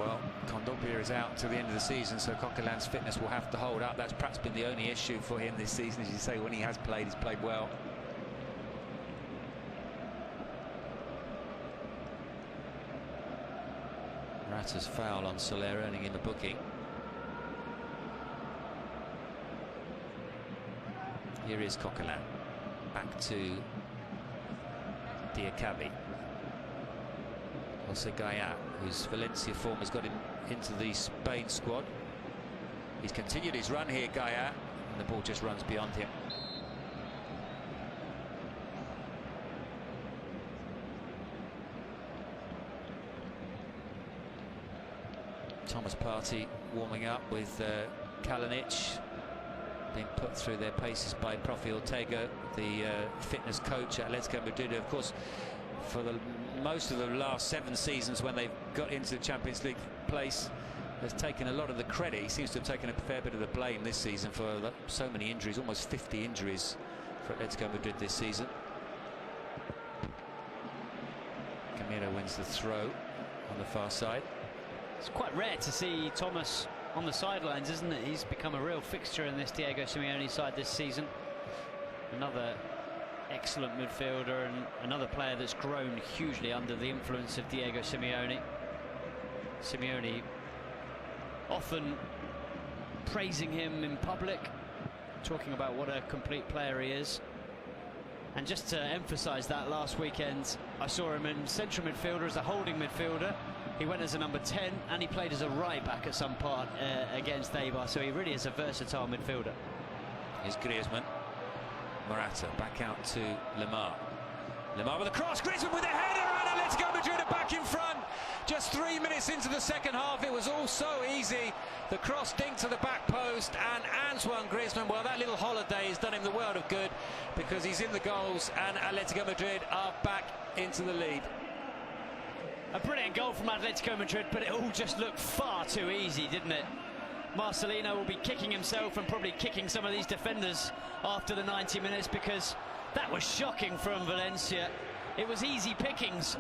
Well, Kondogbia is out until the end of the season, so Coquelin's fitness will have to hold up. That's perhaps been the only issue for him this season. As you say, when he has played, he's played well. Morata's foul on Soler, earning him a booking. Here is Coquelin. Back to Diakabi. Also Gaia, whose Valencia form has got him into the Spain squad. He's continued his run here, Gaia, and the ball just runs beyond him. Thomas Partey warming up with Kalinic, being put through their paces by Profe Ortega, the fitness coach at Atletico Madrid. Of course, for most of the last 7 seasons when they've got into the Champions League place, has taken a lot of the credit. He seems to have taken a fair bit of the blame this season for so many injuries, almost 50 injuries for Atletico Madrid this season. Camilo wins the throw on the far side. It's quite rare to see Thomas on the sidelines, isn't it? He's become a real fixture in this Diego Simeone side this season. Another excellent midfielder and another player that's grown hugely under the influence of Diego Simeone. Simeone often praising him in public, talking about what a complete player he is. And just to emphasise that, last weekend I saw him in central midfielder as a holding midfielder. He went as a number 10 and he played as a right back at some part against Eibar, so he really is a versatile midfielder. Here's Griezmann. Morata back out to Lemar. Lemar with a cross, Griezmann with a header, and Atletico Madrid are back in front. Just 3 minutes into the second half, it was all so easy. The cross dinked to the back post, and Antoine Griezmann, well, that little holiday has done him the world of good, because he's in the goals and Atletico Madrid are back into the lead. A brilliant goal from Atletico Madrid, but it all just looked far too easy, didn't it? Marcelino will be kicking himself and probably kicking some of these defenders after the 90 minutes, because that was shocking from Valencia. It was easy pickings.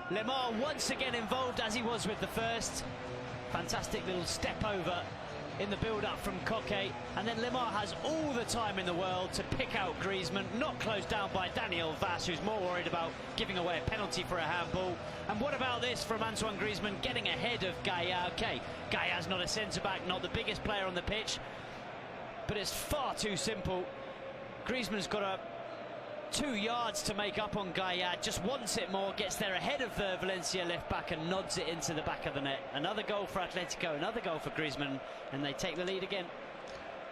Lemar once again involved, as he was with the first. Fantastic little step over in the build-up from Koke, and then Lemar has all the time in the world to pick out Griezmann, not closed down by Daniel Vaz, who's more worried about giving away a penalty for a handball. And what about this from Antoine Griezmann, getting ahead of Gaia? Okay, Gaia's not a centre-back, not the biggest player on the pitch, but it's far too simple. Griezmann's got 2 yards to make up on Gaia, just wants it more, gets there ahead of the Valencia left back and nods it into the back of the net. Another goal for Atletico, another goal for Griezmann, and they take the lead again.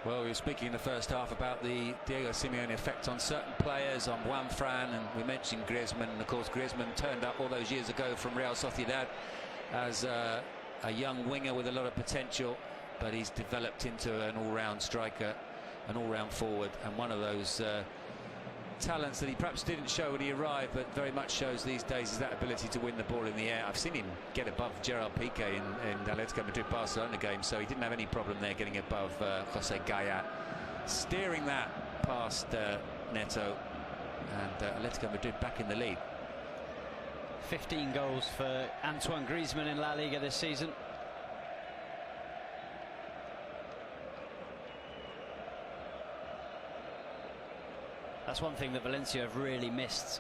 Well, we were speaking in the first half about the Diego Simeone effect on certain players, on Juanfran, and we mentioned Griezmann. And of course, Griezmann turned up all those years ago from Real Sociedad as a young winger with a lot of potential, but he's developed into an all-round striker, an all-round forward, and one of those talents that he perhaps didn't show when he arrived, but very much shows these days, is that ability to win the ball in the air. I've seen him get above Gerard Piqué in Atletico Madrid-Barcelona game, so he didn't have any problem there getting above Jose Gaia, steering that past Neto, and Atletico Madrid back in the lead. 15 goals for Antoine Griezmann in La Liga this season. That's one thing that Valencia have really missed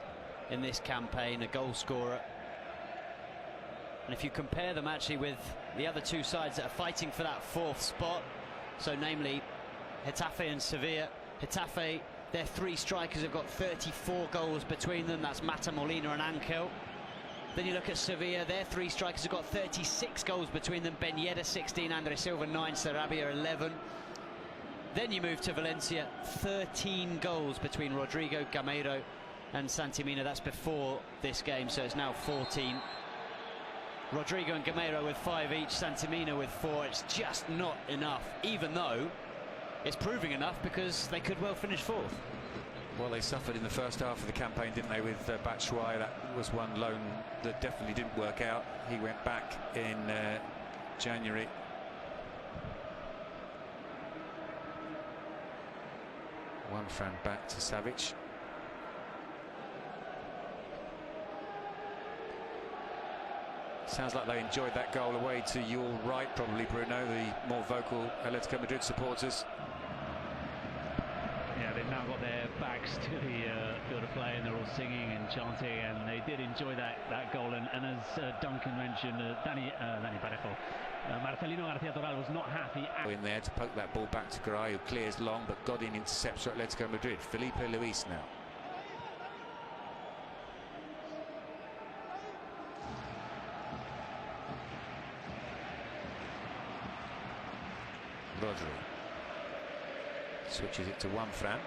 in this campaign, a goal scorer. And if you compare them actually with the other 2 sides that are fighting for that 4th spot, so namely Getafe and Sevilla. Getafe, their 3 strikers have got 34 goals between them. That's Mata, Molina and Ankel. Then you look at Sevilla, their 3 strikers have got 36 goals between them. Ben Yedder 16, Andre Silva 9, Sarabia 11. Then you move to Valencia, 13 goals between Rodrigo, Gameiro and Santimina. That's before this game, so it's now 14. Rodrigo and Gameiro with 5 each, Santimina with 4. It's just not enough, even though it's proving enough, because they could well finish 4th. Well, they suffered in the first half of the campaign, didn't they, with Batshuayi? That was one loan that definitely didn't work out. He went back in January. Juanfran back to Sounds like they enjoyed that goal away to your right, probably, Bruno, the more vocal Atletico Madrid supporters. Yeah, they've now got their backs to the field of play and they're all singing and chanting, and they did enjoy that goal. And as Duncan mentioned, Dani Parejo, Marcelino García Toral was not happy. In there to poke that ball back to Garay, who clears long, but Godin intercepts for Atletico Madrid. Felipe Luis now. Rodri switches it to Juan Fran.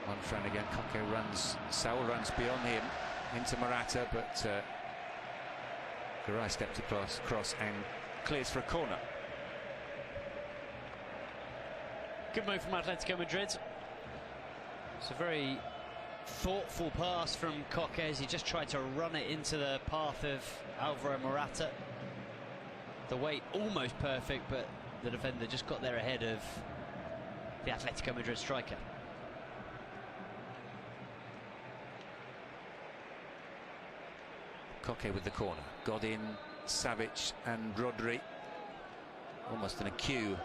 Juan Fran again. Coque runs, Saul runs beyond him into Morata, but Garay steps across and clears for a corner. Good move from Atletico Madrid. It's a very thoughtful pass from Coque as he just tried to run it into the path of Alvaro Morata. The weight almost perfect, but the defender just got there ahead of the Atletico Madrid striker. Coque with the corner. Godin, Savic and Rodri. Almost in a queue